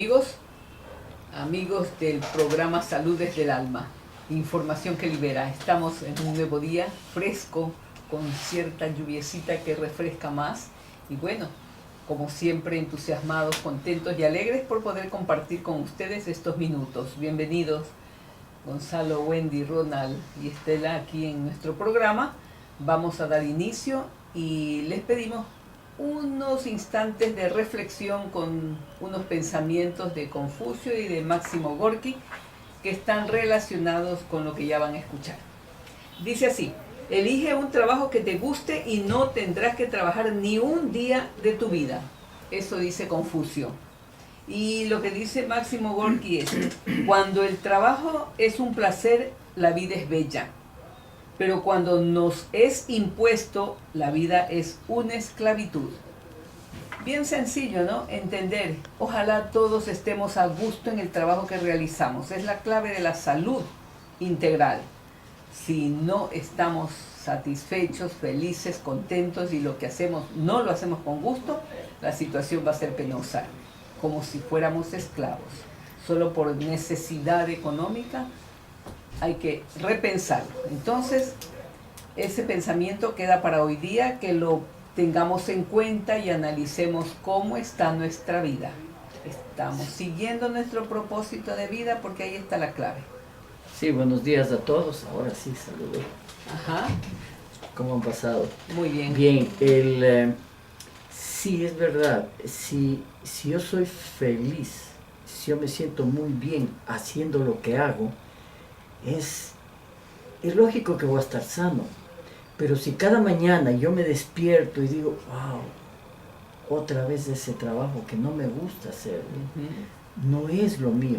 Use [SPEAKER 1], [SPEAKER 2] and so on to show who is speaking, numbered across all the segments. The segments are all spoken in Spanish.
[SPEAKER 1] Amigos, amigos del programa Salud desde el Alma, información que libera. Estamos en un nuevo día fresco, con cierta lluviecita que refresca más. Y bueno, como siempre, entusiasmados, contentos y alegres por poder compartir con ustedes estos minutos. Bienvenidos, Gonzalo, Wendy, Ronald y Estela, aquí en nuestro programa. Vamos a dar inicio y les pedimos unos instantes de reflexión con unos pensamientos de Confucio y de Máximo Gorki que están relacionados con lo que ya van a escuchar. Dice así: elige un trabajo que te guste y no tendrás que trabajar ni un día de tu vida. Eso dice Confucio. Y lo que dice Máximo Gorki es: cuando el trabajo es un placer, la vida es bella. Pero cuando nos es impuesto, la vida es una esclavitud. Bien sencillo, ¿no? Entender. Ojalá todos estemos a gusto en el trabajo que realizamos. Es la clave de la salud integral. Si no estamos satisfechos, felices, contentos y lo que hacemos no lo hacemos con gusto, la situación va a ser penosa, como si fuéramos esclavos. Solo por necesidad económica hay que repensarlo. Entonces, ese pensamiento queda para hoy día, que lo tengamos en cuenta y analicemos cómo está nuestra vida. ¿Estamos siguiendo nuestro propósito de vida? Porque ahí está la clave.
[SPEAKER 2] Sí, buenos días a todos. Ahora sí, saludos.
[SPEAKER 1] Ajá.
[SPEAKER 2] ¿Cómo han pasado?
[SPEAKER 1] Muy bien.
[SPEAKER 2] Bien, sí, es verdad. Si yo soy feliz, si yo me siento muy bien haciendo lo que hago, es lógico que voy a estar sano. Pero si cada mañana yo me despierto y digo, wow, otra vez ese trabajo que no me gusta hacer, no es lo mío,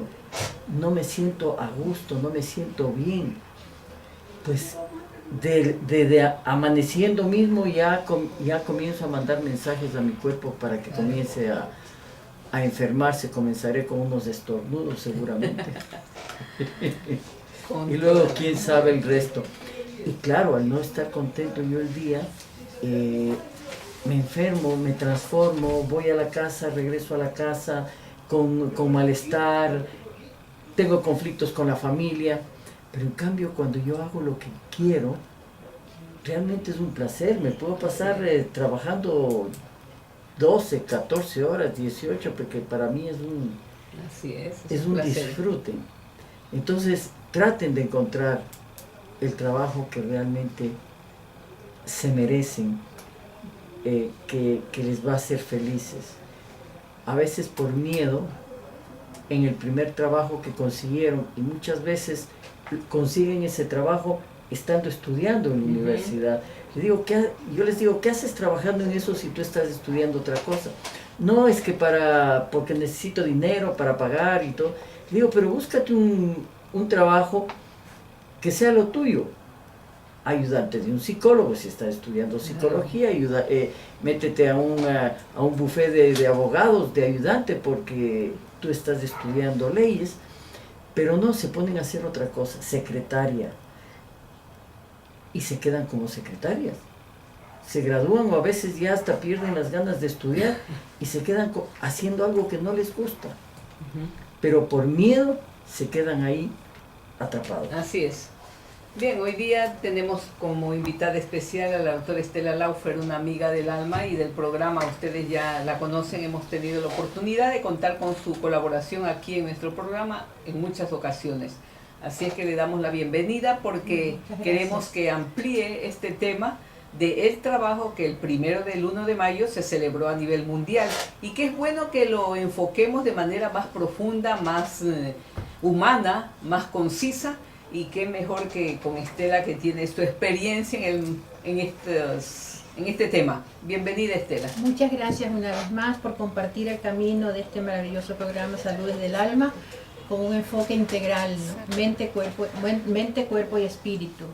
[SPEAKER 2] no me siento a gusto, no me siento bien, pues de amaneciendo mismo ya comienzo a mandar mensajes a mi cuerpo para que comience a enfermarse. Comenzaré con unos estornudos seguramente. Y luego quién sabe el resto. Y claro, al no estar contento yo el día, me enfermo, me transformo, voy a la casa, regreso a la casa con malestar, tengo conflictos con la familia. Pero en cambio, cuando yo hago lo que quiero, realmente es un placer. Me puedo pasar trabajando 12, 14 horas, 18, porque para mí es un disfrute. Entonces, traten de encontrar el trabajo que realmente se merecen, que les va a hacer felices. A veces por miedo, en el primer trabajo que consiguieron, y muchas veces consiguen ese trabajo estando estudiando en la universidad. Yo les digo, ¿qué haces trabajando en eso si tú estás estudiando otra cosa? No, es que porque necesito dinero para pagar y todo. Le digo, pero búscate un trabajo que sea lo tuyo. Ayudante de un psicólogo, si estás estudiando psicología, métete a un buffet de abogados, de ayudante, porque tú estás estudiando leyes. Pero no, se ponen a hacer otra cosa, secretaria, y se quedan como secretarias. Se gradúan o a veces ya hasta pierden las ganas de estudiar y se quedan haciendo algo que no les gusta. Pero por miedo se quedan ahí atrapados.
[SPEAKER 1] Así es. Bien, hoy día tenemos como invitada especial a la doctora Estela Laufer, una amiga del alma y del programa. Ustedes ya la conocen, hemos tenido la oportunidad de contar con su colaboración aquí en nuestro programa en muchas ocasiones. Así es que le damos la bienvenida porque queremos que amplíe este tema del trabajo que el 1 de mayo se celebró a nivel mundial, y que es bueno que lo enfoquemos de manera más profunda, más humana, más concisa. Y qué mejor que con Estela, que tiene su experiencia en este tema. Bienvenida, Estela.
[SPEAKER 3] Muchas gracias una vez más por compartir el camino de este maravilloso programa Salud desde el Alma, con un enfoque integral, ¿no? Mente, cuerpo y espíritu.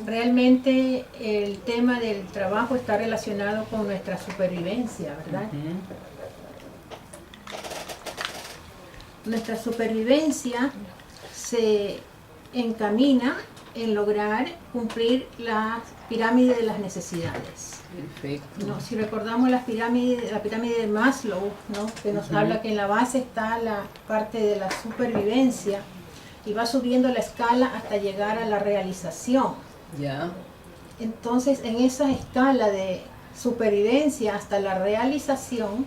[SPEAKER 3] Realmente el tema del trabajo está relacionado con nuestra supervivencia, ¿verdad? Nuestra supervivencia se encamina en lograr cumplir la pirámide de las necesidades.
[SPEAKER 1] Perfecto.
[SPEAKER 3] ¿No? Si recordamos la pirámide de Maslow, ¿no? Que nos habla que en la base está la parte de la supervivencia y va subiendo la escala hasta llegar a la realización.
[SPEAKER 1] Ya.
[SPEAKER 3] Entonces, en esa escala de supervivencia hasta la realización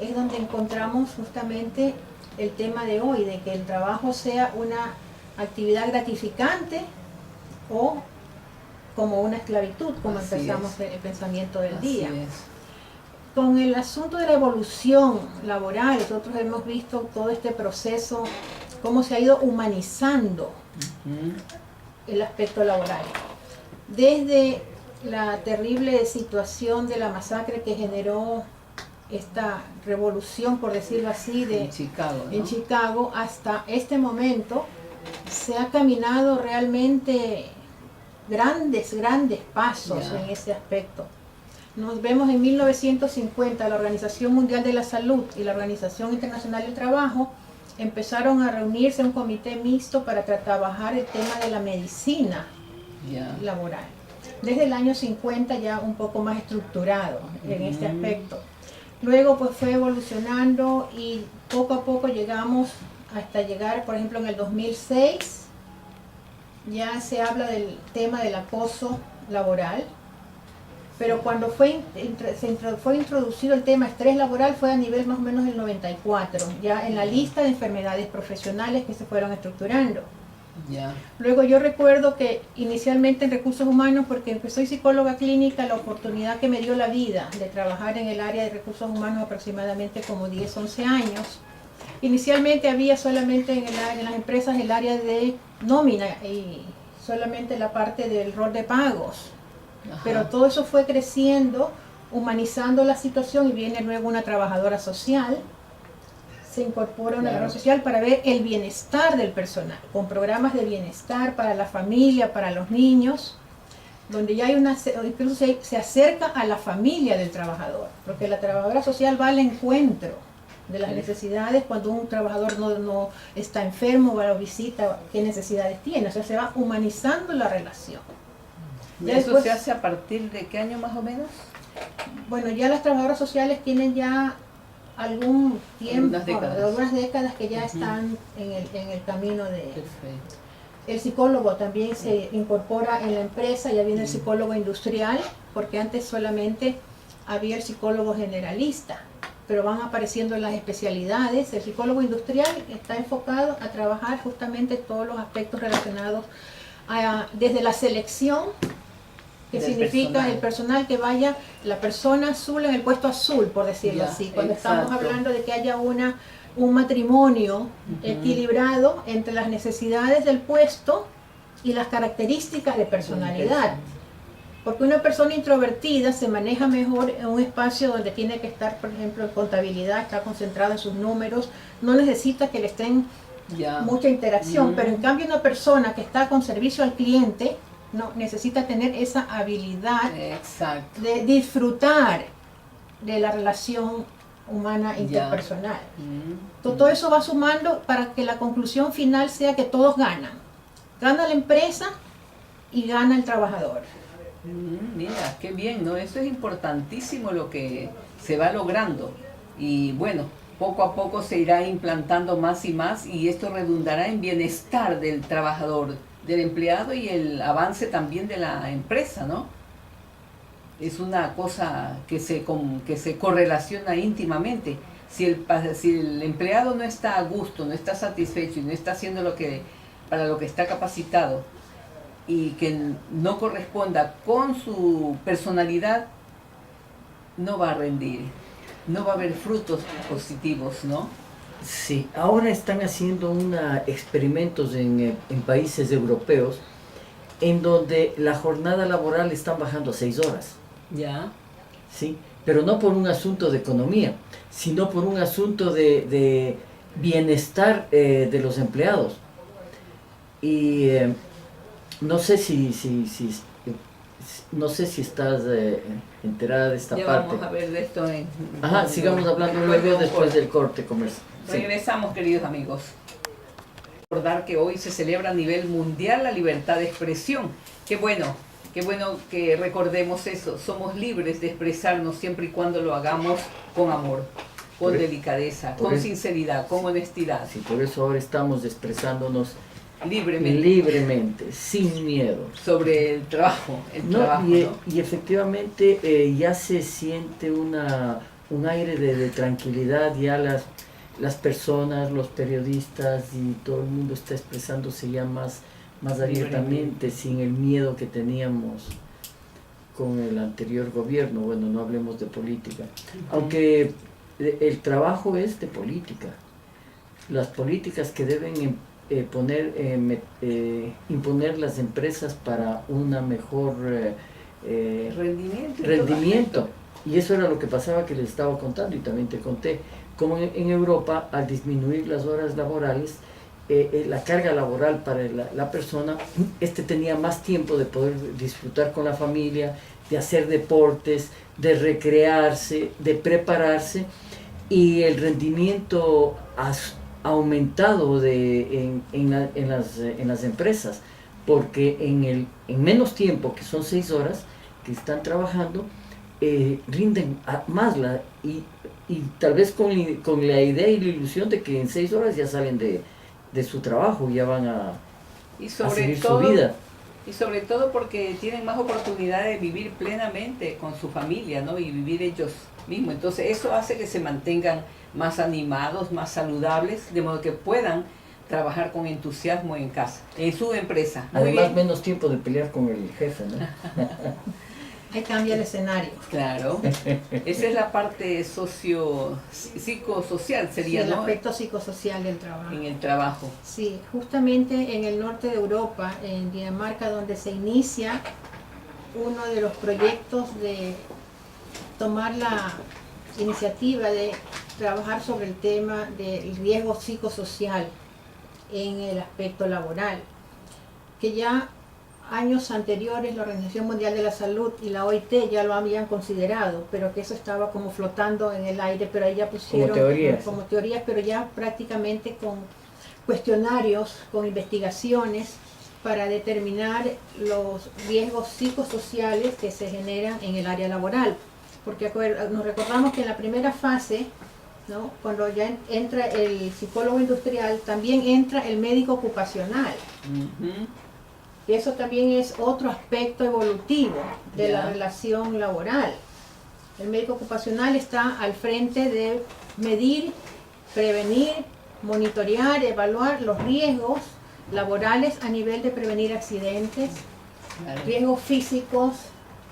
[SPEAKER 3] es donde encontramos justamente el tema de hoy, de que el trabajo sea una actividad gratificante o como una esclavitud, como
[SPEAKER 1] Así
[SPEAKER 3] empezamos
[SPEAKER 1] es.
[SPEAKER 3] el pensamiento del
[SPEAKER 1] Así
[SPEAKER 3] día.
[SPEAKER 1] es.
[SPEAKER 3] Con el asunto de la evolución laboral, nosotros hemos visto todo este proceso, cómo se ha ido humanizando el aspecto laboral. Desde la terrible situación de la masacre que generó esta revolución, por decirlo así,
[SPEAKER 1] En Chicago, ¿no?
[SPEAKER 3] en Chicago, hasta este momento, se ha caminado realmente grandes pasos
[SPEAKER 1] Ya.
[SPEAKER 3] en ese aspecto. Nos vemos en 1950, la Organización Mundial de la Salud y la Organización Internacional del Trabajo empezaron a reunirse en un comité mixto para trabajar el tema de la medicina
[SPEAKER 1] Ya.
[SPEAKER 3] laboral. Desde el año 50 ya un poco más estructurado en este aspecto. Luego pues fue evolucionando y poco a poco llegamos hasta llegar, por ejemplo, en el 2006 ya se habla del tema del acoso laboral, pero cuando fue introducido el tema estrés laboral fue a nivel más o menos del 94, ya en la lista de enfermedades profesionales que se fueron estructurando.
[SPEAKER 1] Ya.
[SPEAKER 3] Luego yo recuerdo que inicialmente en recursos humanos, porque soy psicóloga clínica, la oportunidad que me dio la vida de trabajar en el área de recursos humanos aproximadamente como 10, 11 años. Inicialmente había solamente en las empresas el área de nómina y solamente la parte del rol de pagos.
[SPEAKER 1] Ajá.
[SPEAKER 3] Pero todo eso fue creciendo, humanizando la situación y viene luego una trabajadora social. Se incorpora una labor social para ver el bienestar del personal, con programas de bienestar para la familia, para los niños, donde ya hay incluso se acerca a la familia del trabajador, porque la trabajadora social va al encuentro de las necesidades cuando un trabajador no está enfermo, va a la visita, qué necesidades tiene, o sea, se va humanizando la relación.
[SPEAKER 1] ¿Y
[SPEAKER 3] Ya
[SPEAKER 1] eso
[SPEAKER 3] después,
[SPEAKER 1] se hace a partir de qué año más o menos?
[SPEAKER 3] bueno, ya las trabajadoras sociales tienen ya algún tiempo,
[SPEAKER 1] Algunas décadas.
[SPEAKER 3] que ya están en el camino de...
[SPEAKER 1] Perfecto.
[SPEAKER 3] El psicólogo también se incorpora en la empresa, ya viene el psicólogo industrial, porque antes solamente había el psicólogo generalista, pero van apareciendo las especialidades. El psicólogo industrial está enfocado a trabajar justamente todos los aspectos relacionados desde la selección, que
[SPEAKER 1] Del
[SPEAKER 3] significa
[SPEAKER 1] personal.
[SPEAKER 3] el personal que vaya, la persona azul en el puesto azul, por decirlo
[SPEAKER 1] Ya,
[SPEAKER 3] así, cuando estamos
[SPEAKER 1] exacto.
[SPEAKER 3] hablando de que haya un matrimonio equilibrado entre las necesidades del puesto y las características de personalidad. Porque una persona introvertida se maneja mejor en un espacio donde tiene que estar, por ejemplo, en contabilidad, está concentrado en sus números, no necesita que le estén
[SPEAKER 1] Ya.
[SPEAKER 3] mucha interacción, pero en cambio una persona que está con servicio al cliente no necesita tener esa habilidad
[SPEAKER 1] Exacto.
[SPEAKER 3] de disfrutar de la relación humana interpersonal. Todo eso va sumando para que la conclusión final sea que todos ganan. Gana la empresa y gana el trabajador.
[SPEAKER 1] Mira, qué bien, ¿no? Eso es importantísimo lo que se va logrando. Y bueno, poco a poco se irá implantando más y más y esto redundará en bienestar del trabajador, del empleado y el avance también de la empresa, ¿no? Es una cosa que se correlaciona íntimamente. Si el empleado no está a gusto, no está satisfecho y no está haciendo para lo que está capacitado y que no corresponda con su personalidad, no va a rendir, no va a haber frutos positivos, ¿no?
[SPEAKER 2] Sí, ahora están haciendo experimentos en países europeos en donde la jornada laboral están bajando a 6 horas.
[SPEAKER 1] Ya.
[SPEAKER 2] ¿Sí? Pero no por un asunto de economía, sino por un asunto de bienestar de los empleados. Y no sé no sé si estás enterada de esta
[SPEAKER 1] Ya
[SPEAKER 2] parte.
[SPEAKER 1] vamos a ver de esto
[SPEAKER 2] Sigamos hablando luego después del corte comercial.
[SPEAKER 1] Regresamos, queridos amigos. Recordar que hoy se celebra a nivel mundial la libertad de expresión. Qué bueno que recordemos eso. Somos libres de expresarnos siempre y cuando lo hagamos con amor, con delicadeza, con sinceridad, con honestidad.
[SPEAKER 2] Sí, por eso ahora estamos expresándonos
[SPEAKER 1] libremente,
[SPEAKER 2] sin miedo.
[SPEAKER 1] Sobre el trabajo.
[SPEAKER 2] Y efectivamente ya se siente un aire de tranquilidad, ya las personas, los periodistas y todo el mundo está expresándose ya más abiertamente, sin el miedo que teníamos con el anterior gobierno. Bueno, no hablemos de política, aunque el trabajo es de política. Las políticas que deben imponer las empresas para una mejor rendimiento. Y eso era lo que pasaba, que les estaba contando y también te conté, como en Europa, al disminuir las horas laborales, la carga laboral para la persona, tenía más tiempo de poder disfrutar con la familia, de hacer deportes, de recrearse, de prepararse, y el rendimiento ha aumentado en las empresas, porque en menos tiempo, que son 6 horas que están trabajando, rinden más, y tal vez con la idea y la ilusión de que en 6 horas ya salen de su trabajo, ya van a seguir su vida.
[SPEAKER 1] Y sobre todo porque tienen más oportunidad de vivir plenamente con su familia, ¿no? Y vivir ellos mismos. Entonces eso hace que se mantengan más animados, más saludables, de modo que puedan trabajar con entusiasmo en casa, en su empresa.
[SPEAKER 2] Además, menos tiempo de pelear con el jefe, ¿no?
[SPEAKER 3] Ahí cambia el escenario.
[SPEAKER 1] Claro. Esa es la parte psicosocial, sería,
[SPEAKER 3] sí,
[SPEAKER 1] ¿no?
[SPEAKER 3] El aspecto psicosocial del trabajo.
[SPEAKER 1] En el trabajo.
[SPEAKER 3] Sí, justamente en el norte de Europa, en Dinamarca, donde se inicia uno de los proyectos de tomar la iniciativa de trabajar sobre el tema del riesgo psicosocial en el aspecto laboral, que ya años anteriores la Organización Mundial de la Salud y la OIT ya lo habían considerado, pero que eso estaba como flotando en el aire, pero ahí ya pusieron como teorías, pero ya prácticamente con cuestionarios, con investigaciones para determinar los riesgos psicosociales que se generan en el área laboral. Porque nos recordamos que en la primera fase, ¿no?, cuando ya entra el psicólogo industrial, también entra el médico ocupacional. Y eso también es otro aspecto evolutivo de la relación laboral. El médico ocupacional está al frente de medir, prevenir, monitorear, evaluar los riesgos laborales a nivel de prevenir accidentes, riesgos físicos,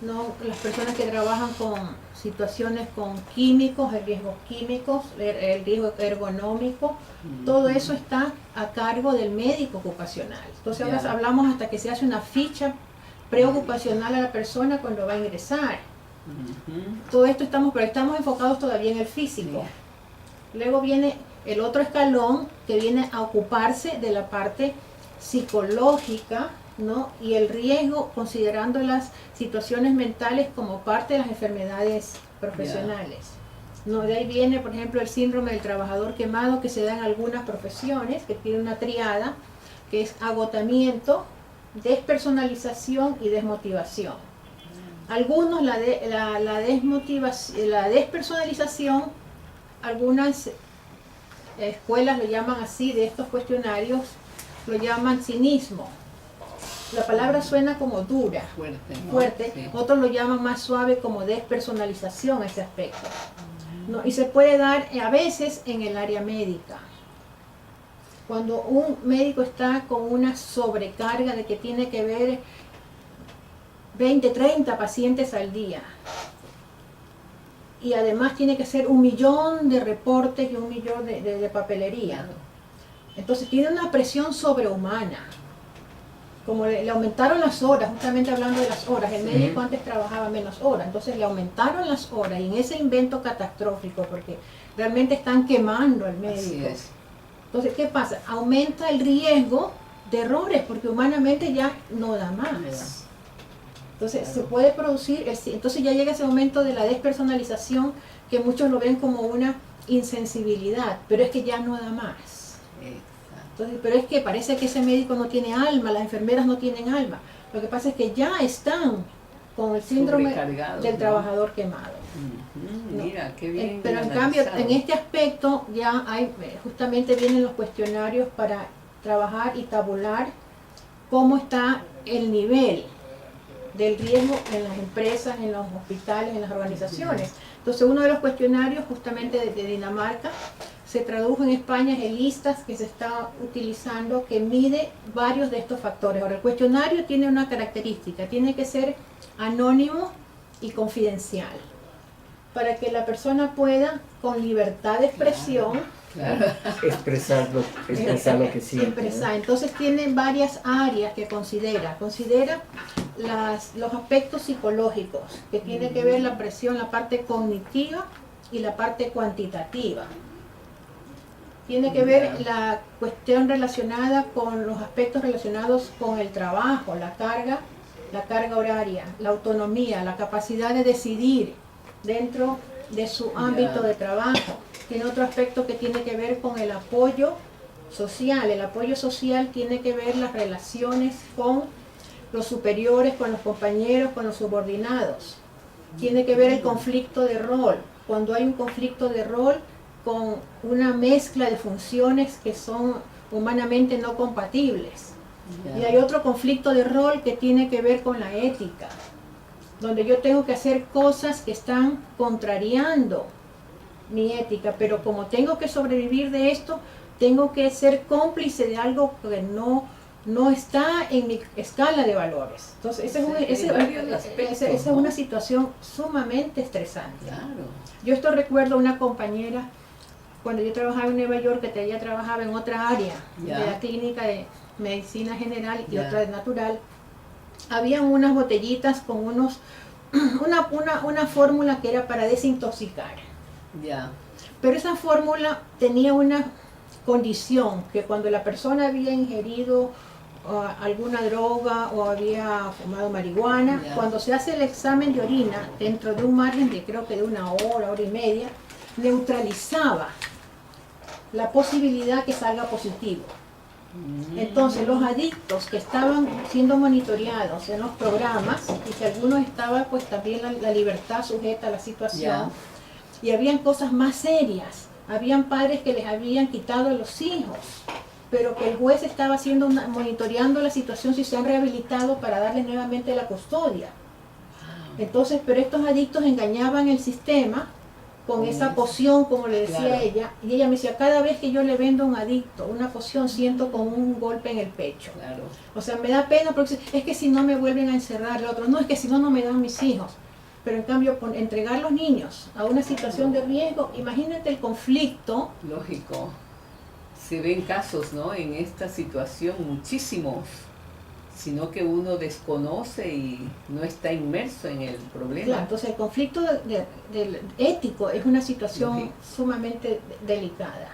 [SPEAKER 3] ¿no? Las personas que trabajan con situaciones con químicos, el riesgo ergonómico, todo eso está a cargo del médico ocupacional. Entonces ahora hablamos hasta que se hace una ficha preocupacional a la persona cuando va a ingresar. Todo esto pero estamos enfocados todavía en el físico. Luego viene el otro escalón, que viene a ocuparse de la parte psicológica, ¿no?, y el riesgo, considerando las situaciones mentales como parte de las enfermedades profesionales. ¿No? De ahí viene, por ejemplo, el síndrome del trabajador quemado, que se da en algunas profesiones, que tiene una triada, que es agotamiento, despersonalización y desmotivación. Algunos la despersonalización, algunas escuelas lo llaman así, de estos cuestionarios, lo llaman cinismo. La palabra suena como dura, fuerte. Sí. Otros lo llaman más suave, como despersonalización, ese aspecto. ¿No? Y se puede dar a veces en el área médica. Cuando un médico está con una sobrecarga de que tiene que ver 20, 30 pacientes al día, y además tiene que hacer 1 millón de reportes y 1 millón de papelería. Entonces tiene una presión sobrehumana. Como le aumentaron las horas, justamente hablando de las horas, el médico antes trabajaba menos horas, entonces le aumentaron las horas, y en ese invento catastrófico, porque realmente están quemando al médico. Entonces, ¿qué pasa? Aumenta el riesgo de errores, porque humanamente ya no da más. Entonces, se puede producir, entonces ya llega ese momento de la despersonalización, que muchos lo ven como una insensibilidad, pero es que ya no da más. Entonces, pero es que parece que ese médico no tiene alma, las enfermeras no tienen alma. Lo que pasa es que ya están con el síndrome del
[SPEAKER 1] ¿no?
[SPEAKER 3] trabajador quemado.
[SPEAKER 1] ¿No? Mira, qué bien.
[SPEAKER 3] Pero en cambio, en este aspecto ya hay, justamente vienen los cuestionarios para trabajar y tabular cómo está el nivel del riesgo en las empresas, en los hospitales, en las organizaciones. Entonces, uno de los cuestionarios justamente de Dinamarca se tradujo en España, es el ISTAS, que se está utilizando, que mide varios de estos factores. Ahora, el cuestionario tiene una característica, tiene que ser anónimo y confidencial, para que la persona pueda, con libertad de expresión,
[SPEAKER 2] expresar lo que siente.
[SPEAKER 3] Entonces tiene varias áreas que considera. Considera los aspectos psicológicos, que tiene que ver la presión, la parte cognitiva y la parte cuantitativa. Tiene que ver la cuestión relacionada con los aspectos relacionados con el trabajo, la carga horaria, la autonomía, la capacidad de decidir dentro de su ámbito de trabajo. Tiene otro aspecto que tiene que ver con el apoyo social. El apoyo social tiene que ver las relaciones con los superiores, con los compañeros, con los subordinados. Tiene que ver el conflicto de rol. Cuando hay un conflicto de rol con una mezcla de funciones que son humanamente no compatibles. Y hay otro conflicto de rol que tiene que ver con la ética, donde yo tengo que hacer cosas que están contrariando mi ética, pero como tengo que sobrevivir de esto, tengo que ser cómplice de algo que no está en mi escala de valores. Entonces, esa es una situación sumamente estresante.
[SPEAKER 1] Claro.
[SPEAKER 3] Yo esto recuerdo a una compañera, cuando yo trabajaba en Nueva York, que ella trabajaba en otra área de la clínica de medicina general y otra de natural. Habían unas botellitas con una fórmula que era para desintoxicar. Pero esa fórmula tenía una condición, que cuando la persona había ingerido alguna droga o había fumado marihuana, cuando se hace el examen de orina, dentro de un margen de creo que de una hora y media, neutralizaba la posibilidad que salga positivo. Entonces los adictos que estaban siendo monitoreados en los programas, y que algunos estaban pues también la libertad sujeta a la situación, y habían cosas más serias, habían padres que les habían quitado a los hijos, pero que el juez estaba monitoreando la situación si se han rehabilitado para darles nuevamente la custodia. Entonces, pero estos adictos engañaban el sistema con esa poción, como le decía ella, y ella me decía, cada vez que yo le vendo a un adicto una poción, siento como un golpe en el pecho. O sea, me da pena porque es que si no me vuelven a encerrar, el otro, no, es que si no, no me dan mis hijos. Pero en cambio, entregar los niños a una situación de riesgo, imagínate el conflicto.
[SPEAKER 1] Lógico. Se ven casos, ¿no? En esta situación muchísimos, sino que uno desconoce y no está inmerso en el problema.
[SPEAKER 3] Claro, entonces el conflicto del ético es una situación sumamente delicada.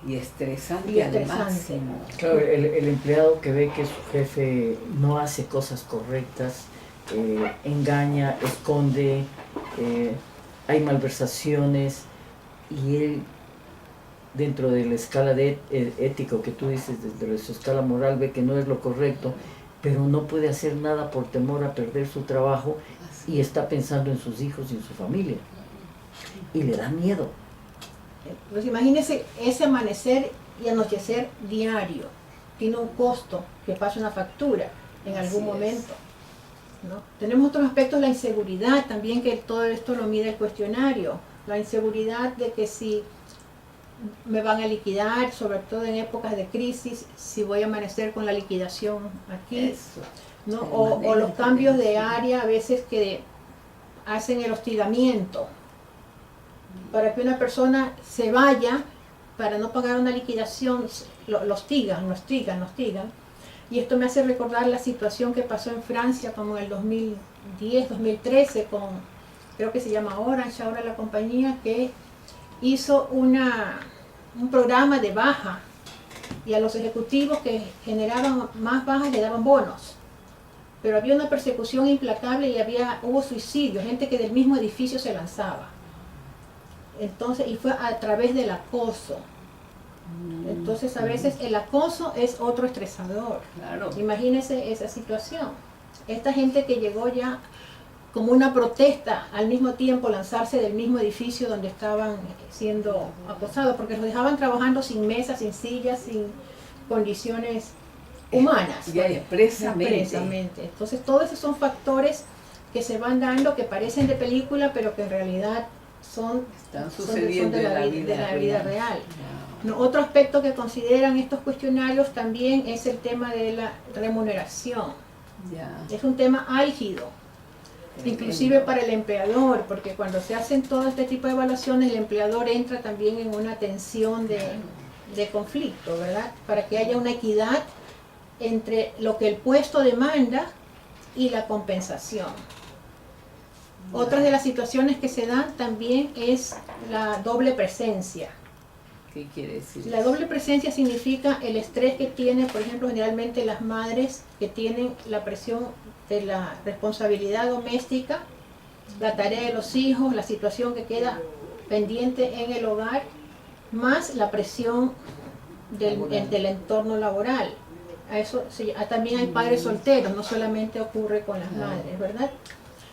[SPEAKER 1] Y estresante al máximo.
[SPEAKER 2] Claro, el empleado que ve que su jefe no hace cosas correctas, engaña, esconde, hay malversaciones, y él, dentro de la escala de ético que tú dices, dentro de su escala moral, ve que no es lo correcto, pero no puede hacer nada por temor a perder su trabajo, y está pensando en sus hijos y en su familia, y le da miedo.
[SPEAKER 3] Pues imagínese ese amanecer y anochecer diario, tiene un costo que pasa una factura en algún momento, ¿no? Tenemos otros aspectos, la inseguridad también, que todo esto lo mide el cuestionario, la inseguridad de que si me van a liquidar, sobre todo en épocas de crisis, si voy a amanecer con la liquidación aquí, ¿no? O los cambios de área a veces que hacen el hostigamiento para que una persona se vaya para no pagar una liquidación, lo hostigan. Y esto me hace recordar la situación que pasó en Francia como en el 2010, 2013 con, creo que se llama Orange ahora la compañía, que hizo un programa de baja, y a los ejecutivos que generaban más bajas le daban bonos. Pero había una persecución implacable y hubo suicidios, gente que del mismo edificio se lanzaba. Entonces, y fue a través del acoso. Entonces a veces el acoso es otro estresador.
[SPEAKER 1] Claro.
[SPEAKER 3] Imagínense esa situación. Esta gente que llegó ya como una protesta, al mismo tiempo lanzarse del mismo edificio donde estaban siendo acosados, porque los dejaban trabajando sin mesas, sin sillas, sin condiciones humanas.
[SPEAKER 1] Ya expresamente.
[SPEAKER 3] Expresamente. Entonces todos esos son factores que se van dando, que parecen de película, pero que en realidad
[SPEAKER 1] están
[SPEAKER 3] son
[SPEAKER 1] sucediendo
[SPEAKER 3] de la vida real. No, otro aspecto que consideran estos cuestionarios también es el tema de la remuneración.
[SPEAKER 1] Ya.
[SPEAKER 3] Es un tema álgido, inclusive para el empleador, porque cuando se hacen todo este tipo de evaluaciones, el empleador entra también en una tensión de conflicto, ¿verdad? Para que haya una equidad entre lo que el puesto demanda y la compensación. Otras de las situaciones que se dan también es la doble presencia.
[SPEAKER 1] ¿Qué quiere decir?
[SPEAKER 3] La doble presencia significa el estrés que tienen, por ejemplo, generalmente las madres que tienen la presión de la responsabilidad doméstica, la tarea de los hijos, la situación que queda pendiente en el hogar, más la presión del entorno laboral. También hay padres solteros, no solamente ocurre con las madres, ¿verdad?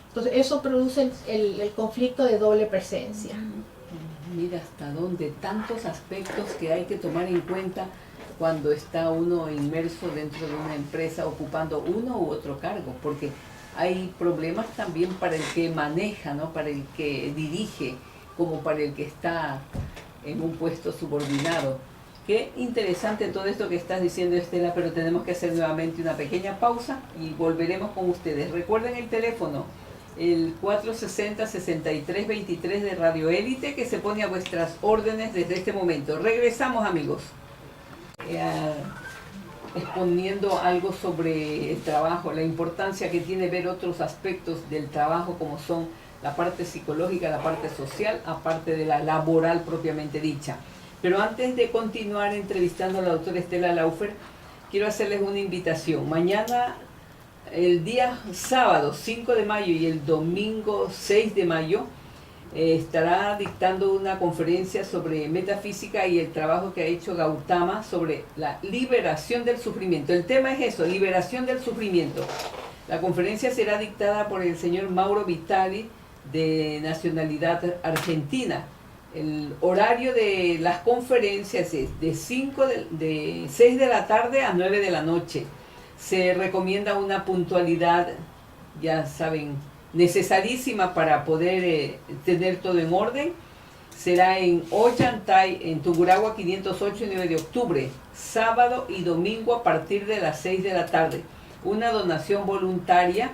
[SPEAKER 3] Entonces eso produce el conflicto de doble presencia.
[SPEAKER 1] Mira hasta dónde, tantos aspectos que hay que tomar en cuenta cuando está uno inmerso dentro de una empresa ocupando uno u otro cargo, porque hay problemas también para el que maneja, ¿no? Para el que dirige, como para el que está en un puesto subordinado. Qué interesante todo esto que estás diciendo, Estela, pero tenemos que hacer nuevamente una pequeña pausa y volveremos con ustedes. Recuerden el teléfono, el 460-6323 de Radio Élite, que se pone a vuestras órdenes desde este momento. Regresamos, amigos, exponiendo algo sobre el trabajo, la importancia que tiene ver otros aspectos del trabajo, como son la parte psicológica, la parte social, aparte de la laboral propiamente dicha. Pero antes de continuar entrevistando a la doctora Estela Laufer, quiero hacerles una invitación. Mañana, el día sábado 5 de mayo y el domingo 6 de mayo, estará dictando una conferencia sobre metafísica y el trabajo que ha hecho Gautama sobre la liberación del sufrimiento. El tema es eso, liberación del sufrimiento. La conferencia será dictada por el señor Mauro Vitali, de nacionalidad argentina. El horario de las conferencias es de 6 de la tarde a 9 de la noche. Se recomienda una puntualidad, ya saben, necesarísima para poder tener todo en orden. Será en Ollantay, en Tungurahua 508 y 9 de octubre, sábado y domingo a partir de las 6 de la tarde. Una donación voluntaria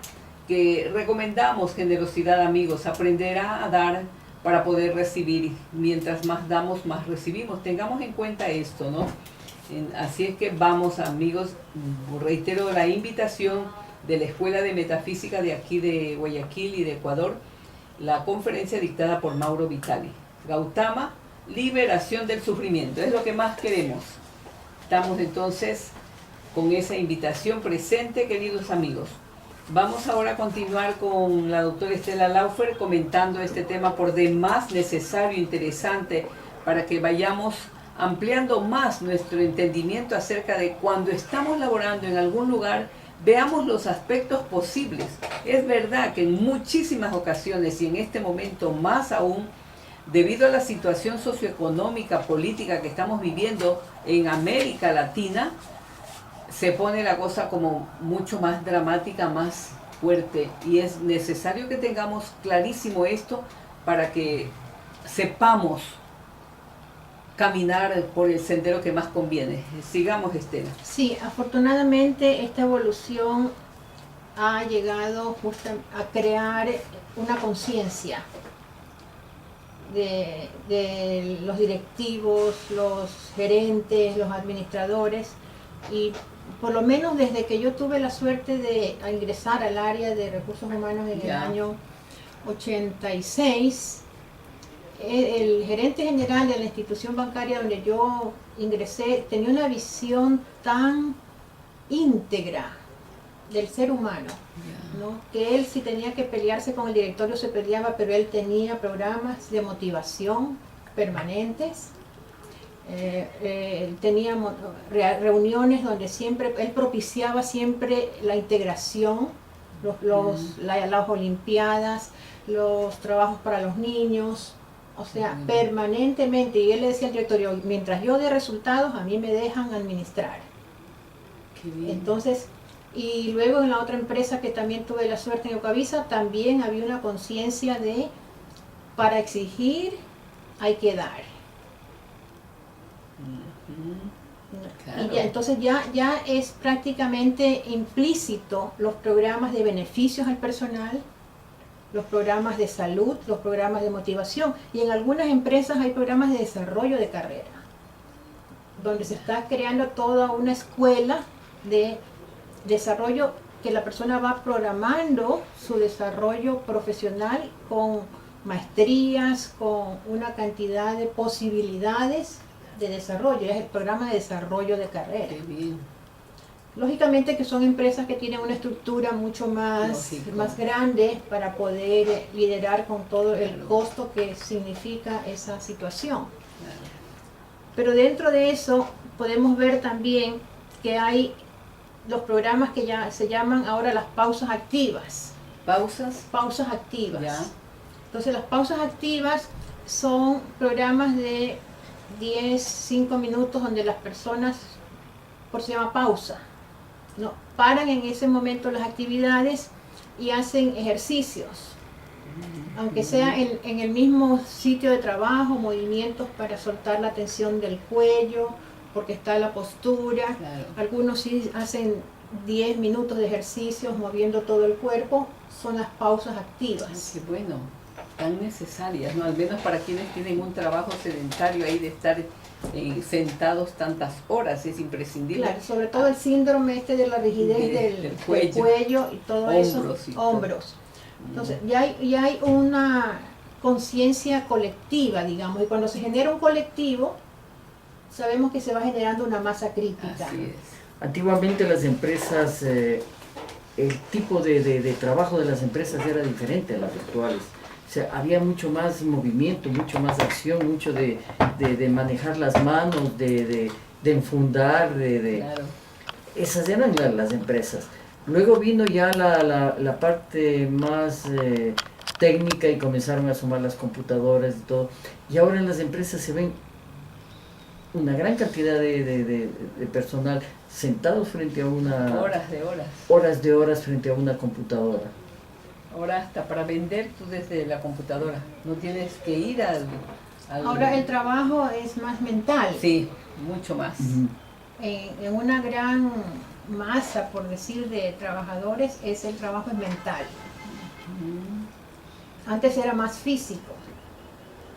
[SPEAKER 1] que recomendamos, generosidad, amigos, aprenderá a dar para poder recibir. Mientras más damos, más recibimos. Tengamos en cuenta esto, ¿no? Así es que vamos, amigos, reitero la invitación de la Escuela de Metafísica de aquí de Guayaquil y de Ecuador, la conferencia dictada por Mauro Vitali. Gautama, liberación del sufrimiento, es lo que más queremos. Estamos entonces con esa invitación presente, queridos amigos. Vamos ahora a continuar con la doctora Estela Laufer comentando este tema por demás necesario, interesante, para que vayamos ampliando más nuestro entendimiento acerca de cuando estamos laborando en algún lugar, veamos los aspectos posibles. Es verdad que en muchísimas ocasiones, y en este momento más aún, debido a la situación socioeconómica, política que estamos viviendo en América Latina, se pone la cosa como mucho más dramática, más fuerte, y es necesario que tengamos clarísimo esto para que sepamos caminar por el sendero que más conviene. Sigamos, Estela.
[SPEAKER 3] Sí, afortunadamente esta evolución ha llegado a crear una conciencia de los directivos, los gerentes, los administradores, y por lo menos desde que yo tuve la suerte de ingresar al área de recursos humanos en el año 86, el gerente general de la institución bancaria donde yo ingresé tenía una visión tan íntegra del ser humano, ¿no? Que él, si tenía que pelearse con el directorio, se peleaba, pero él tenía programas de motivación permanentes. Teníamos reuniones donde siempre, él propiciaba siempre la integración, las olimpiadas, los trabajos para los niños, o sea, permanentemente. Y él le decía al directorio, mientras yo dé resultados, a mí me dejan administrar.
[SPEAKER 1] Qué bien.
[SPEAKER 3] Entonces, y luego en la otra empresa que también tuve la suerte en Eucavisa, también había una conciencia de, para exigir hay que dar.
[SPEAKER 1] Claro.
[SPEAKER 3] Y ya, entonces ya es prácticamente implícito los programas de beneficios al personal, los programas de salud, los programas de motivación, y en algunas empresas hay programas de desarrollo de carrera, donde se está creando toda una escuela de desarrollo, que la persona va programando su desarrollo profesional con maestrías, con una cantidad de posibilidades de desarrollo. Es el programa de desarrollo de carrera.
[SPEAKER 1] Qué bien.
[SPEAKER 3] Lógicamente que son empresas que tienen una estructura mucho más grande para poder liderar con todo el costo que significa esa situación. Pero dentro de eso podemos ver también que hay los programas que ya se llaman ahora las pausas activas.
[SPEAKER 1] ¿Pausas?
[SPEAKER 3] Pausas activas.
[SPEAKER 1] Ya.
[SPEAKER 3] Entonces las pausas activas son programas de 5 minutos donde las personas, por se llama pausa, ¿no? Paran en ese momento las actividades y hacen ejercicios, aunque sea en el mismo sitio de trabajo, movimientos para soltar la tensión del cuello, porque está la postura.
[SPEAKER 1] Claro.
[SPEAKER 3] Algunos sí hacen 10 minutos de ejercicios moviendo todo el cuerpo, son las pausas
[SPEAKER 1] Ay,
[SPEAKER 3] activas.
[SPEAKER 1] qué bueno, tan necesarias, ¿no? Al menos para quienes tienen un trabajo sedentario ahí de estar sentados tantas horas, es imprescindible.
[SPEAKER 3] Claro, sobre todo el síndrome de la rigidez del cuello y todo
[SPEAKER 1] Hombros
[SPEAKER 3] eso,
[SPEAKER 1] y todo.
[SPEAKER 3] hombros. Entonces ya hay una conciencia colectiva, digamos, y cuando se genera un colectivo, sabemos que se va generando una masa crítica.
[SPEAKER 1] Así es.
[SPEAKER 2] Antiguamente las empresas, el tipo de trabajo de las empresas era diferente a las actuales. O sea, había mucho más movimiento, mucho más acción, mucho de manejar las manos, de enfundar,
[SPEAKER 1] Claro.
[SPEAKER 2] Esas eran las empresas. Luego vino ya la parte más técnica y comenzaron a sumar las computadoras y todo. Y ahora en las empresas se ven una gran cantidad de personal sentados frente a una...
[SPEAKER 1] Horas de horas.
[SPEAKER 2] Horas de horas frente a una computadora.
[SPEAKER 1] Ahora hasta para vender tú desde la computadora. No tienes que ir al...
[SPEAKER 3] Ahora el trabajo es más mental.
[SPEAKER 1] Sí, mucho más.
[SPEAKER 3] En una gran masa, por decir, de trabajadores, el trabajo es mental. Antes era más físico.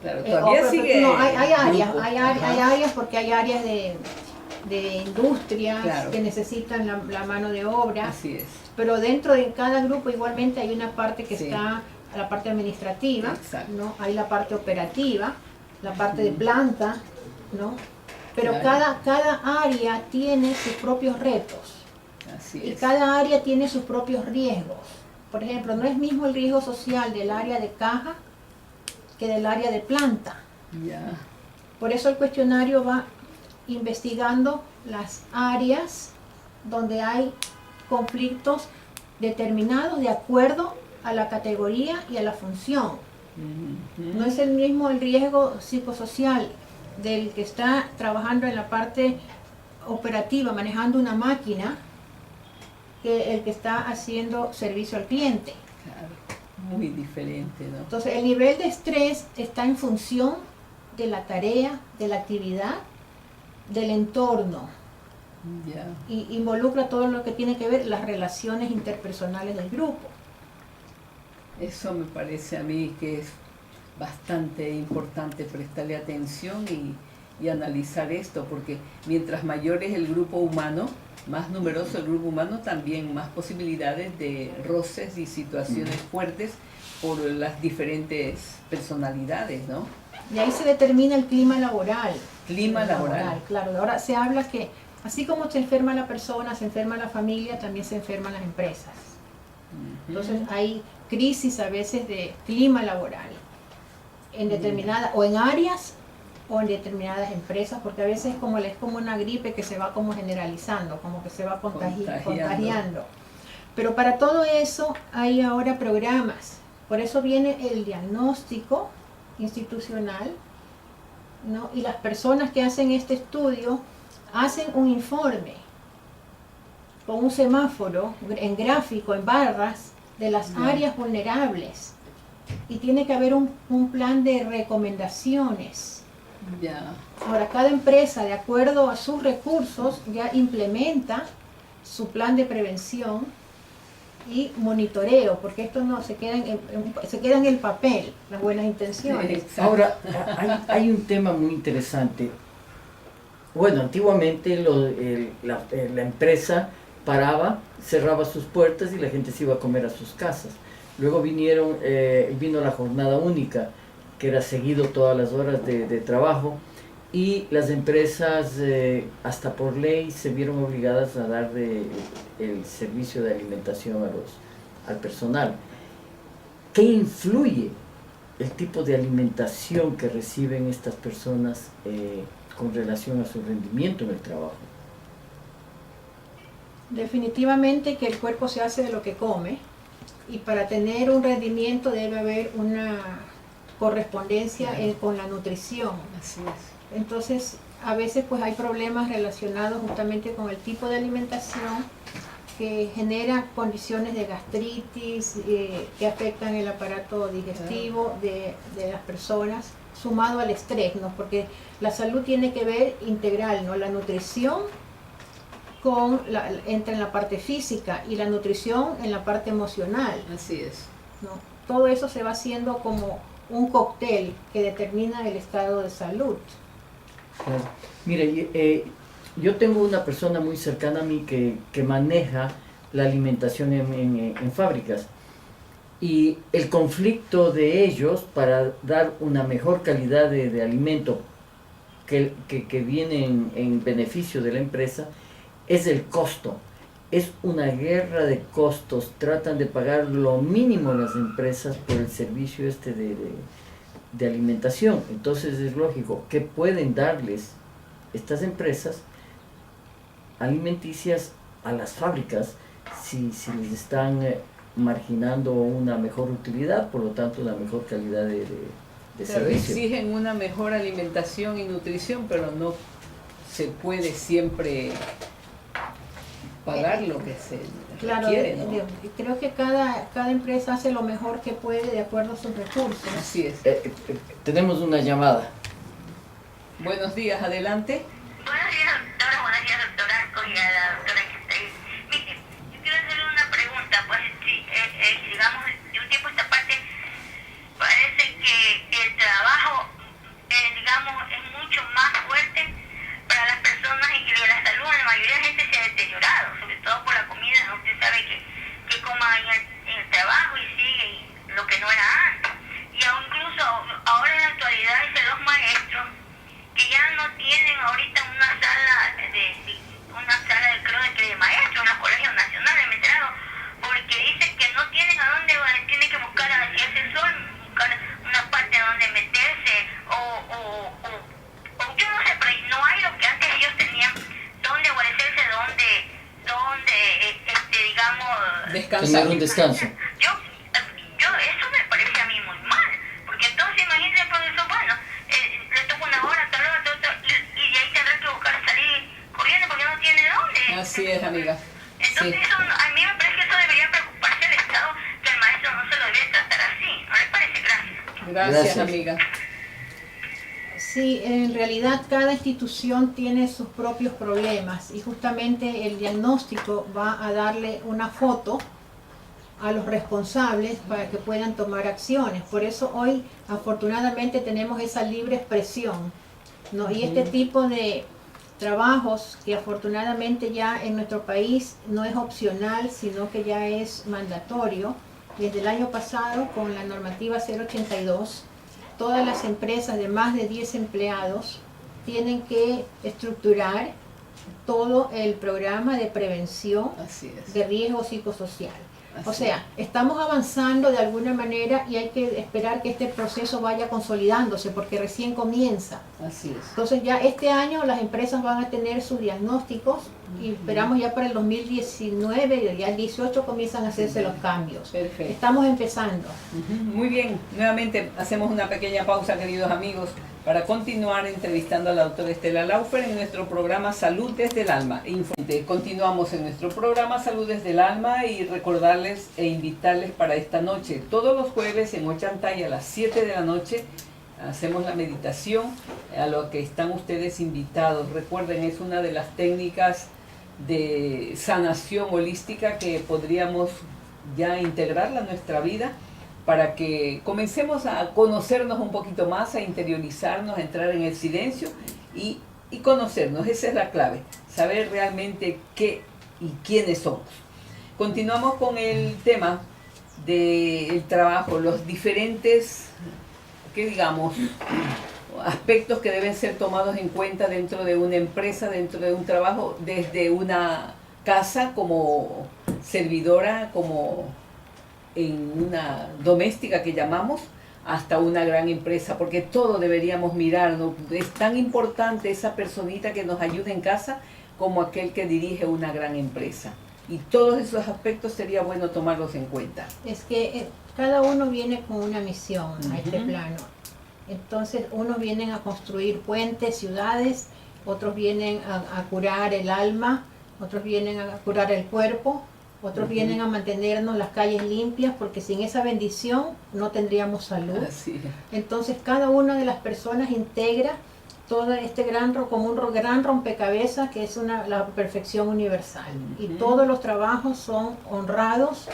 [SPEAKER 1] Claro, todavía sigue.
[SPEAKER 3] No, hay áreas,
[SPEAKER 1] grupo.
[SPEAKER 3] hay
[SPEAKER 1] Ajá.
[SPEAKER 3] áreas porque hay áreas de industrias
[SPEAKER 1] Claro.
[SPEAKER 3] que necesitan la mano de obra,
[SPEAKER 1] Así es.
[SPEAKER 3] pero dentro de cada grupo igualmente hay una parte que
[SPEAKER 1] Sí.
[SPEAKER 3] está, la parte administrativa,
[SPEAKER 1] Exacto.
[SPEAKER 3] ¿no? Hay la parte operativa, la parte de planta, ¿no? Pero
[SPEAKER 1] Claro.
[SPEAKER 3] cada área tiene sus propios retos
[SPEAKER 1] Así
[SPEAKER 3] y
[SPEAKER 1] es.
[SPEAKER 3] cada área tiene sus propios riesgos. Por ejemplo, no es mismo el riesgo social del área de caja que del área de planta.
[SPEAKER 1] Ya.
[SPEAKER 3] Por eso el cuestionario va investigando las áreas donde hay conflictos determinados de acuerdo a la categoría y a la función. No es el mismo el riesgo psicosocial del que está trabajando en la parte operativa, manejando una máquina, que el que está haciendo servicio al cliente.
[SPEAKER 1] Claro. Muy diferente, ¿no?
[SPEAKER 3] Entonces el nivel de estrés está en función de la tarea, de la actividad, del entorno,
[SPEAKER 1] Ya.
[SPEAKER 3] y involucra todo lo que tiene que ver las relaciones interpersonales del grupo.
[SPEAKER 1] Eso me parece a mí que es bastante importante prestarle atención y analizar esto, porque mientras mayor es el grupo humano, más numeroso el grupo humano, también más posibilidades de roces y situaciones fuertes por las diferentes personalidades, ¿no?
[SPEAKER 3] Y ahí se determina el clima laboral.
[SPEAKER 1] Clima laboral.
[SPEAKER 3] Claro, ahora se habla que así como se enferma la persona, se enferma la familia, también se enferman las empresas. Entonces hay crisis a veces de clima laboral en determinada, o en áreas o en determinadas empresas, porque a veces es como una gripe que se va como generalizando, como que se va contagiando. Pero para todo eso hay ahora programas. Por eso viene el diagnóstico institucional, ¿no? Y las personas que hacen este estudio hacen un informe con un semáforo en gráfico, en barras, de las áreas vulnerables. Y tiene que haber un plan de recomendaciones. Ahora, cada empresa, de acuerdo a sus recursos, ya implementa su plan de prevención y monitoreo, porque esto no se queda en el papel, las buenas intenciones.
[SPEAKER 2] Ahora, hay un tema muy interesante. Bueno, antiguamente la empresa paraba, cerraba sus puertas y la gente se iba a comer a sus casas. Luego vino la jornada única, que era seguido todas las horas de trabajo, y las empresas, hasta por ley, se vieron obligadas a dar el servicio de alimentación al personal. ¿Qué influye el tipo de alimentación que reciben estas personas con relación a su rendimiento en el trabajo?
[SPEAKER 3] Definitivamente que el cuerpo se hace de lo que come, y para tener un rendimiento debe haber una correspondencia con la nutrición.
[SPEAKER 1] Así es.
[SPEAKER 3] Entonces, a veces pues hay problemas relacionados justamente con el tipo de alimentación que genera condiciones de gastritis que afectan el aparato digestivo de las personas, sumado al estrés, ¿no? Porque la salud tiene que ver integral, ¿no? La nutrición entra en la parte física y la nutrición en la parte emocional.
[SPEAKER 1] Así es.
[SPEAKER 3] ¿No? Todo eso se va haciendo como un cóctel que determina el estado de salud.
[SPEAKER 2] Mire, yo tengo una persona muy cercana a mí que maneja la alimentación en fábricas, y el conflicto de ellos para dar una mejor calidad de alimento que viene en beneficio de la empresa es el costo. Es una guerra de costos. Tratan de pagar lo mínimo las empresas por el servicio de alimentación. Entonces es lógico que pueden darles estas empresas alimenticias a las fábricas si les están marginando una mejor utilidad, por lo tanto una mejor calidad de servicio.
[SPEAKER 1] Exigen una mejor alimentación y nutrición, pero no se puede siempre pagar lo que se requiere, ¿no?
[SPEAKER 3] Creo que cada empresa hace lo mejor que puede de acuerdo a sus recursos.
[SPEAKER 1] Así es.
[SPEAKER 2] Tenemos una llamada.
[SPEAKER 1] Buenos días, adelante.
[SPEAKER 4] Buenos días, doctora. Buenos días, doctora. Y a la doctora que está ahí. Mire, yo quiero hacerle una pregunta. Pues, digamos, de un tiempo a esta parte, parece que el trabajo, digamos, es mucho más fuerte para las personas, y que la salud de la mayoría de la gente se ha deteriorado, sobre todo por la comida, ¿no? Usted sabe que coma en el trabajo y sigue lo que no era antes. Y aún incluso ahora en la actualidad dice los maestros que ya no tienen ahorita una sala de maestros en los colegios nacionales, ¿me enteraron? Porque dicen que no tienen a dónde, tienen que buscar si hace sol, buscar una parte donde meterse, o yo no sé, pero no hay lo que antes ellos tenían, donde guarecerse, donde digamos,
[SPEAKER 1] Descansar.
[SPEAKER 2] Tener un descanso.
[SPEAKER 4] Yo eso me parece a mí muy mal, porque entonces imagínense, profesor, bueno, le toca una hora, tal hora, y de ahí tendrá que buscar salir corriendo porque no tiene dónde.
[SPEAKER 1] Así es, amiga.
[SPEAKER 4] Entonces
[SPEAKER 1] Sí.
[SPEAKER 4] eso, a mí me parece que eso debería preocuparse el Estado, que el maestro no se lo debe tratar así. ¿No le parece? Gracias.
[SPEAKER 1] Gracias, amiga.
[SPEAKER 3] Sí, en realidad cada institución tiene sus propios problemas, y justamente el diagnóstico va a darle una foto a los responsables para que puedan tomar acciones. Por eso hoy afortunadamente tenemos esa libre expresión, ¿no? Y este tipo de trabajos que afortunadamente ya en nuestro país no es opcional, sino que ya es mandatorio. Desde el año pasado, con la normativa 082, todas las empresas de más de 10 empleados tienen que estructurar todo el programa de prevención
[SPEAKER 1] Así es.
[SPEAKER 3] de riesgo psicosocial. O sea, estamos avanzando de alguna manera y hay que esperar que este proceso vaya consolidándose porque recién comienza.
[SPEAKER 1] Así es.
[SPEAKER 3] Entonces ya este año las empresas van a tener sus diagnósticos y esperamos ya para el 2019 y ya el 18 comienzan a hacerse los cambios.
[SPEAKER 1] Perfecto.
[SPEAKER 3] Estamos empezando.
[SPEAKER 1] Muy bien, nuevamente hacemos una pequeña pausa, queridos amigos, para continuar entrevistando a la doctora Estela Laufer en nuestro programa Salud desde el Alma. Continuamos en nuestro programa Salud desde el Alma y recordarles e invitarles para esta noche. Todos los jueves en Ollantay a las 7 de la noche hacemos la meditación a lo que están ustedes invitados. Recuerden, es una de las técnicas de sanación holística que podríamos ya integrarla a nuestra vida, para que comencemos a conocernos un poquito más, a interiorizarnos, a entrar en el silencio y conocernos. Esa es la clave, saber realmente qué y quiénes somos. Continuamos con el tema del trabajo, los diferentes, ¿qué digamos?, aspectos que deben ser tomados en cuenta dentro de una empresa, dentro de un trabajo, desde una casa como servidora, como en una doméstica que llamamos, hasta una gran empresa, porque todo deberíamos mirar, ¿no? Es tan importante esa personita que nos ayuda en casa como aquel que dirige una gran empresa. Y todos esos aspectos sería bueno tomarlos en cuenta.
[SPEAKER 3] Es que cada uno viene con una misión a este plano. Entonces, unos vienen a construir puentes, ciudades, otros vienen a curar el alma, otros vienen a curar el cuerpo, otros vienen a mantenernos las calles limpias, porque sin esa bendición no tendríamos salud.
[SPEAKER 1] Así es.
[SPEAKER 3] Entonces, cada una de las personas integra todo este gran rompecabezas que es la perfección universal. Y todos los trabajos son honrados,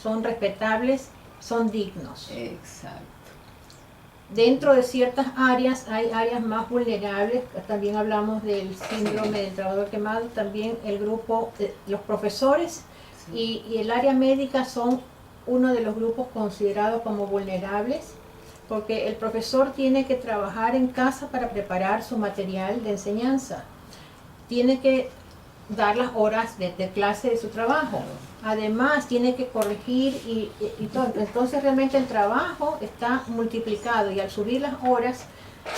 [SPEAKER 3] son respetables, son dignos.
[SPEAKER 1] Exacto.
[SPEAKER 3] Dentro de ciertas áreas hay áreas más vulnerables. También hablamos del síndrome del trabajador quemado. También el grupo, los profesores y el área médica son uno de los grupos considerados como vulnerables, porque el profesor tiene que trabajar en casa para preparar su material de enseñanza. Tiene que dar las horas de clase de su trabajo. Además, tiene que corregir y todo. Entonces, realmente el trabajo está multiplicado y al subir las horas,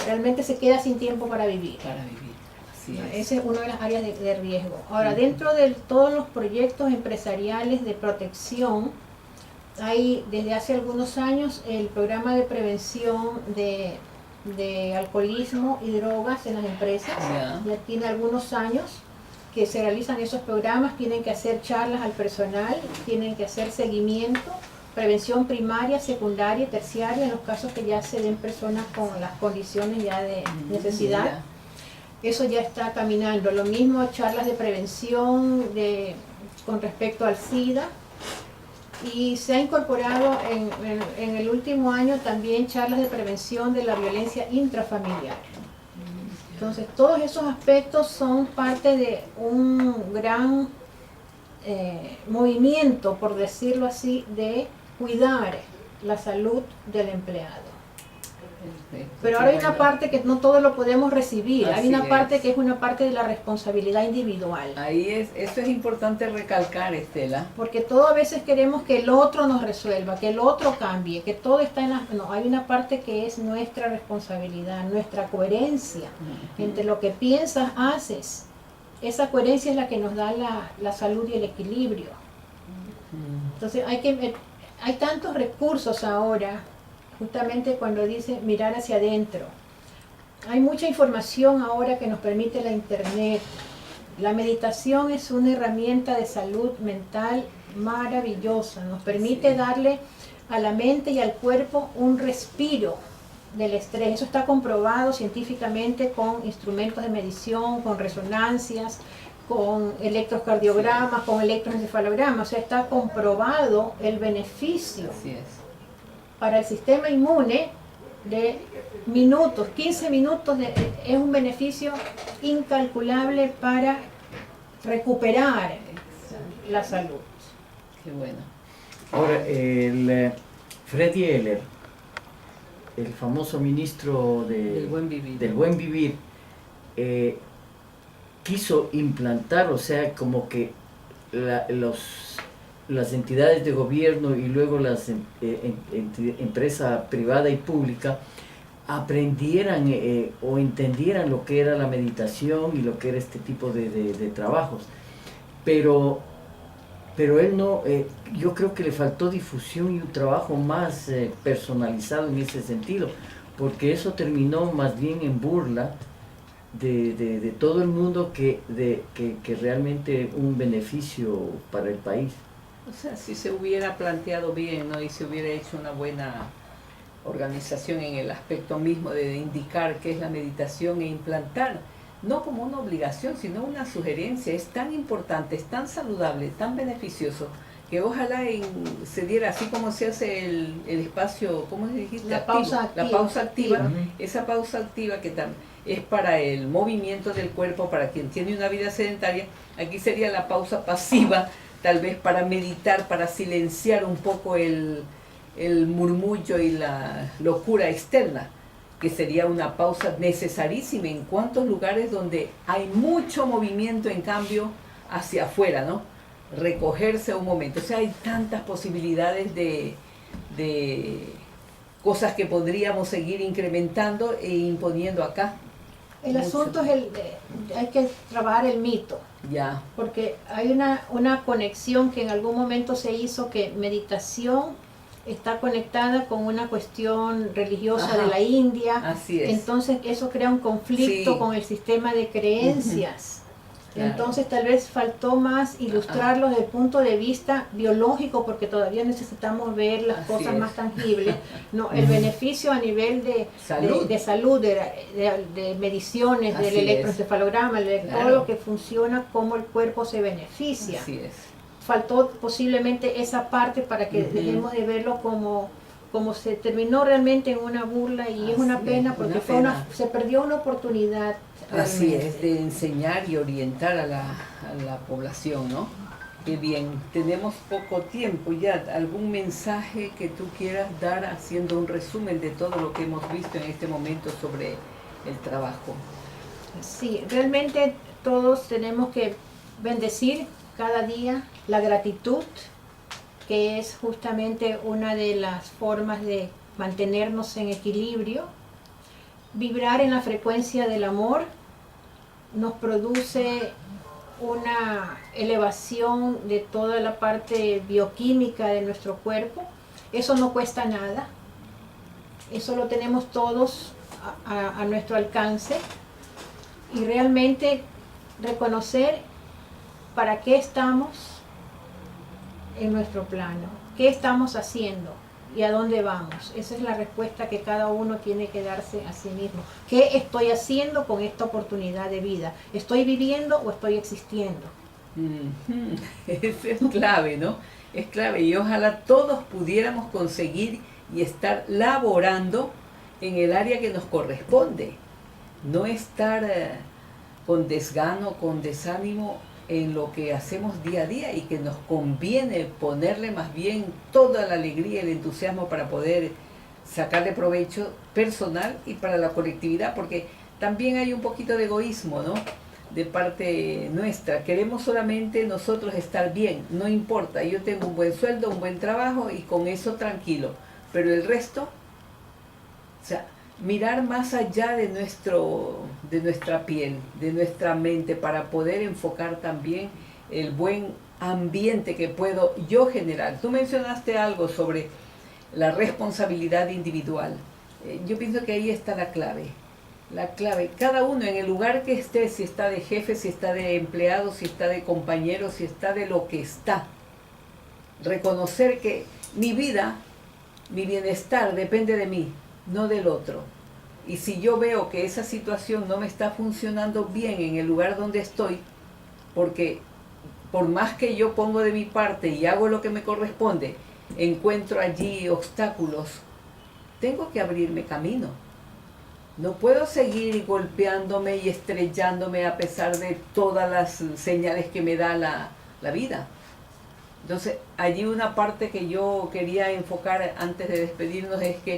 [SPEAKER 3] realmente se queda sin tiempo para vivir.
[SPEAKER 1] Así es.
[SPEAKER 3] Esa es una de las áreas de riesgo. Ahora, dentro de todos los proyectos empresariales de protección, hay desde hace algunos años el programa de prevención de alcoholismo y drogas en las empresas. Ya tiene algunos años que se realizan esos programas, tienen que hacer charlas al personal, tienen que hacer seguimiento, prevención primaria, secundaria y terciaria en los casos que ya se den personas con las condiciones ya de necesidad. Eso ya está caminando. Lo mismo charlas de prevención con respecto al SIDA. Y se ha incorporado en el último año también charlas de prevención de la violencia intrafamiliar. Entonces, todos esos aspectos son parte de un gran movimiento, por decirlo así, de cuidar la salud del empleado.
[SPEAKER 1] Perfecto.
[SPEAKER 3] Pero ahora hay una parte que no todo lo podemos recibir, hay
[SPEAKER 1] Así
[SPEAKER 3] una parte
[SPEAKER 1] es.
[SPEAKER 3] que es una parte de la responsabilidad individual.
[SPEAKER 1] Eso es importante recalcar, Estela.
[SPEAKER 3] Porque todo a veces queremos que el otro nos resuelva, que el otro cambie, que todo está en las... No, hay una parte que es nuestra responsabilidad, nuestra coherencia entre lo que piensas, haces. Esa coherencia es la que nos da la salud y el equilibrio. Entonces hay tantos recursos ahora, justamente cuando dice mirar hacia adentro. Hay mucha información ahora que nos permite la internet. La meditación es una herramienta de salud mental maravillosa. Nos permite darle a la mente y al cuerpo un respiro del estrés. Eso está comprobado científicamente con instrumentos de medición, con resonancias, con electrocardiogramas, con electroencefalogramas. O sea, está comprobado el beneficio
[SPEAKER 1] Así es.
[SPEAKER 3] para el sistema inmune de minutos, 15 minutos, es un beneficio incalculable para recuperar la salud.
[SPEAKER 1] Qué bueno.
[SPEAKER 2] Ahora, el Freddy Eller, el famoso ministro
[SPEAKER 1] Del buen vivir.
[SPEAKER 2] del buen vivir, quiso implantar, o sea, como que las entidades de gobierno y luego las empresa privada y pública aprendieran o entendieran lo que era la meditación y lo que era este tipo de trabajos. Pero él no, yo creo que le faltó difusión y un trabajo más personalizado en ese sentido, porque eso terminó más bien en burla de todo el mundo que realmente un beneficio para el país.
[SPEAKER 1] O sea, si se hubiera planteado bien, ¿no? Y se hubiera hecho una buena organización en el aspecto mismo de indicar qué es la meditación e implantar, no como una obligación, sino una sugerencia. Es tan importante, es tan saludable, tan beneficioso, que ojalá se diera, así como se hace el espacio, ¿cómo dijiste?
[SPEAKER 3] La pausa activa.
[SPEAKER 1] La pausa activa,
[SPEAKER 2] Ujú.
[SPEAKER 1] esa pausa activa que es para el movimiento del cuerpo, para quien tiene una vida sedentaria. Aquí sería la pausa pasiva, tal vez para meditar, para silenciar un poco el murmullo y la locura externa, que sería una pausa necesarísima en cuantos lugares donde hay mucho movimiento, en cambio, hacia afuera, ¿no? Recogerse un momento. O sea, hay tantas posibilidades de cosas que podríamos seguir incrementando e imponiendo acá.
[SPEAKER 3] El asunto es hay que trabajar el mito,
[SPEAKER 1] Ya,
[SPEAKER 3] porque hay una conexión que en algún momento se hizo, que meditación está conectada con una cuestión religiosa
[SPEAKER 1] Ajá.
[SPEAKER 3] de la India.
[SPEAKER 1] así es.
[SPEAKER 3] Entonces eso crea un conflicto
[SPEAKER 1] Sí.
[SPEAKER 3] con el sistema de creencias.
[SPEAKER 1] Claro.
[SPEAKER 3] Entonces tal vez faltó más ilustrarlos desde el punto de vista biológico, porque todavía necesitamos ver las
[SPEAKER 1] Así
[SPEAKER 3] cosas
[SPEAKER 1] es.
[SPEAKER 3] más tangibles. No, el beneficio a nivel de salud, de mediciones,
[SPEAKER 1] Así
[SPEAKER 3] del
[SPEAKER 1] es.
[SPEAKER 3] electroencefalograma, todo
[SPEAKER 1] Claro.
[SPEAKER 3] lo que funciona, cómo el cuerpo se beneficia.
[SPEAKER 1] Así es.
[SPEAKER 3] Faltó posiblemente esa parte para que
[SPEAKER 1] Ujú.
[SPEAKER 3] dejemos de verlo como se terminó realmente en una burla, y es una
[SPEAKER 1] Así
[SPEAKER 3] pena
[SPEAKER 1] es,
[SPEAKER 3] porque
[SPEAKER 1] una
[SPEAKER 3] fue
[SPEAKER 1] pena.
[SPEAKER 3] se perdió una oportunidad.
[SPEAKER 1] Así
[SPEAKER 3] realmente.
[SPEAKER 1] es, de enseñar y orientar a la población, ¿no? Qué bien, tenemos poco tiempo ya. ¿Algún mensaje que tú quieras dar haciendo un resumen de todo lo que hemos visto en este momento sobre el trabajo?
[SPEAKER 3] Sí, realmente todos tenemos que bendecir cada día la gratitud, que es justamente una de las formas de mantenernos en equilibrio. Vibrar en la frecuencia del amor nos produce una elevación de toda la parte bioquímica de nuestro cuerpo. Eso no cuesta nada, eso lo tenemos todos a nuestro alcance, y realmente reconocer para qué estamos en nuestro plano, qué estamos haciendo y a dónde vamos. Esa es la respuesta que cada uno tiene que darse a sí mismo. ¿Qué estoy haciendo con esta oportunidad de vida? ¿Estoy viviendo o estoy existiendo?
[SPEAKER 1] Ujú. Eso es clave, ¿no? Es clave, y ojalá todos pudiéramos conseguir y estar laborando en el área que nos corresponde. No estar con desgano, con desánimo en lo que hacemos día a día, y que nos conviene ponerle más bien toda la alegría y el entusiasmo para poder sacarle provecho personal y para la colectividad, porque también hay un poquito de egoísmo, ¿no? De parte nuestra. Queremos solamente nosotros estar bien, no importa, yo tengo un buen sueldo, un buen trabajo y con eso tranquilo, pero el resto, o sea, mirar más allá de nuestra piel, de nuestra mente, para poder enfocar también el buen ambiente que puedo yo generar. Tú mencionaste algo sobre la responsabilidad individual. Yo pienso que ahí está la clave. La clave, cada uno en el lugar que esté, si está de jefe, si está de empleado, si está de compañero, si está de lo que está, reconocer que mi vida, mi bienestar depende de mí, no del otro. Y si yo veo que esa situación no me está funcionando bien en el lugar donde estoy, porque por más que yo pongo de mi parte y hago lo que me corresponde, encuentro allí obstáculos, tengo que abrirme camino. No puedo seguir golpeándome y estrellándome a pesar de todas las señales que me da la vida. Entonces, allí una parte que yo quería enfocar antes de despedirnos es que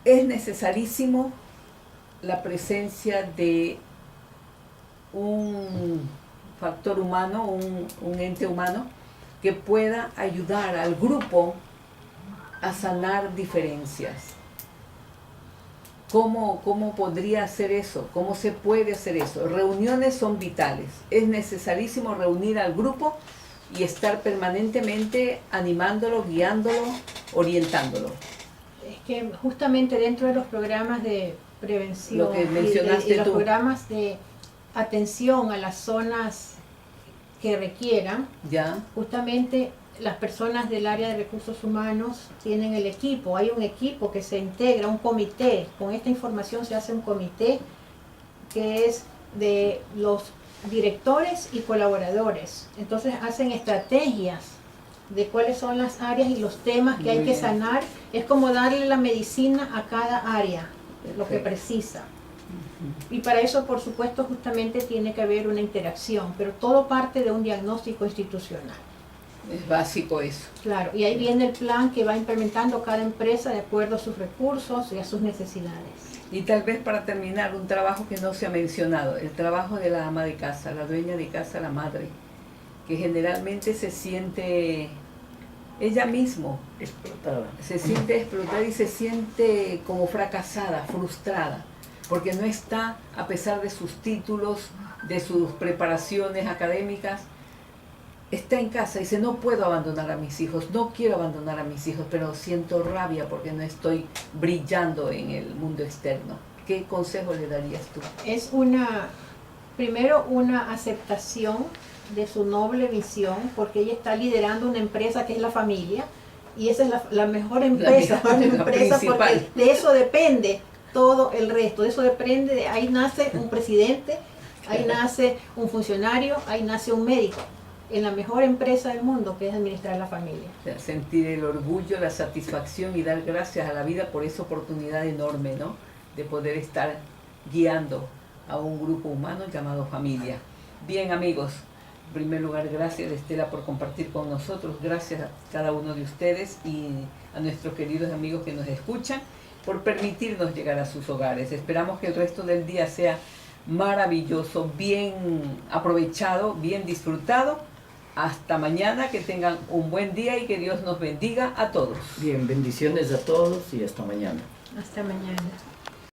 [SPEAKER 1] es necesarísimo la presencia de un factor humano, un ente humano que pueda ayudar al grupo a sanar diferencias. ¿Cómo podría hacer eso? ¿Cómo se puede hacer eso? Reuniones son vitales. Es necesarísimo reunir al grupo y estar permanentemente animándolo, guiándolo, orientándolo.
[SPEAKER 3] Es que justamente dentro de los programas de prevención
[SPEAKER 1] Lo que mencionaste
[SPEAKER 3] y los
[SPEAKER 1] tú.
[SPEAKER 3] programas de atención a las zonas que requieran,
[SPEAKER 1] ¿Ya?
[SPEAKER 3] justamente las personas del área de recursos humanos tienen el equipo, hay un equipo que se integra, un comité, con esta información se hace un comité que es de los directores y colaboradores, entonces hacen estrategias de cuáles son las áreas y los temas que hay
[SPEAKER 1] Muy
[SPEAKER 3] que
[SPEAKER 1] bien.
[SPEAKER 3] sanar, es como darle la medicina a cada área, lo que
[SPEAKER 1] Perfecto.
[SPEAKER 3] precisa. Y para eso, por supuesto, justamente tiene que haber una interacción, pero todo parte de un diagnóstico institucional.
[SPEAKER 1] Es básico eso.
[SPEAKER 3] Claro, y ahí viene el plan que va implementando cada empresa de acuerdo a sus recursos y a sus necesidades.
[SPEAKER 1] Y tal vez para terminar, un trabajo que no se ha mencionado, el trabajo de la ama de casa, la dueña de casa, la madre, que generalmente se siente ella misma,
[SPEAKER 2] Explotada.
[SPEAKER 1] se siente explotada y se siente como fracasada, frustrada, porque no está, a pesar de sus títulos, de sus preparaciones académicas, está en casa y dice, no puedo abandonar a mis hijos, no quiero abandonar a mis hijos, pero siento rabia porque no estoy brillando en el mundo externo. ¿Qué consejo le darías tú?
[SPEAKER 3] Es primero una aceptación de su noble visión, porque ella está liderando una empresa que es la familia, y esa es la mejor empresa,
[SPEAKER 1] mejor,
[SPEAKER 3] la
[SPEAKER 1] la
[SPEAKER 3] empresa, porque
[SPEAKER 1] principal.
[SPEAKER 3] de eso depende todo el resto, de eso depende, ahí nace un presidente, ahí nace un funcionario, ahí nace un médico, en la mejor empresa del mundo, que es administrar la familia.
[SPEAKER 1] O sea, sentir el orgullo, la satisfacción y dar gracias a la vida por esa oportunidad enorme, ¿no? De poder estar guiando a un grupo humano llamado familia. Bien, amigos, en primer lugar, gracias Estela por compartir con nosotros, gracias a cada uno de ustedes y a nuestros queridos amigos que nos escuchan por permitirnos llegar a sus hogares. Esperamos que el resto del día sea maravilloso, bien aprovechado, bien disfrutado. Hasta mañana, que tengan un buen día y que Dios nos bendiga a todos.
[SPEAKER 2] Bien, bendiciones a todos y hasta mañana.
[SPEAKER 3] Hasta mañana.